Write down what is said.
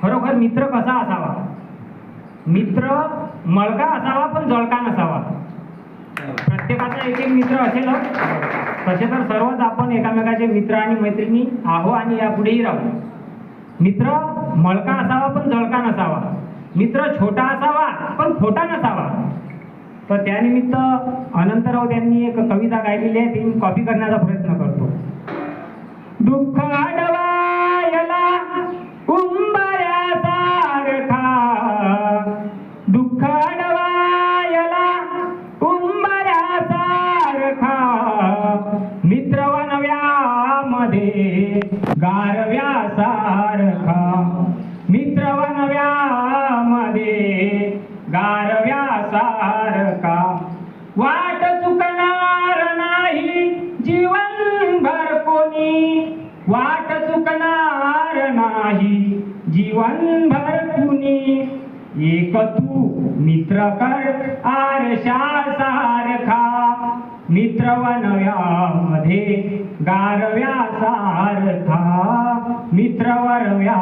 खरोखर मित्र कसा असावा? मित्र मळका असावा पण जळका नसावा. प्रत्येकाचा एक एक मित्र असेलच. तसे तर सर्वच आपण एकामेकाचे मित्र आणि मैत्रिणी आहो आणि यापुढेही राहू. मित्र मळका असावा पण जळका नसावा. मित्र छोटा असावा पण खोटा नसावा. तर त्यानिमित्त अनंतराव त्यांनी एक कविता गायलेली आहे, ती मी कॉपी करण्याचा प्रयत्न करतो. दुःख अडवायला उंबऱ्यासारखा, दुःख अडवायला उंबऱ्यासारखा, मित्र वनव्यामध्ये गारव्यासारखा, मित्र वनव्यामध्ये गारव्यासारखा, वाट चुकणार नाही जीवनभर कोणी, वाट चुकणार नाही जीवनभर कुणी, एक तू मित्र कर आरशासारखा, मित्र वनव्यामध्ये गारव्यासारखा, मित्र वनव्या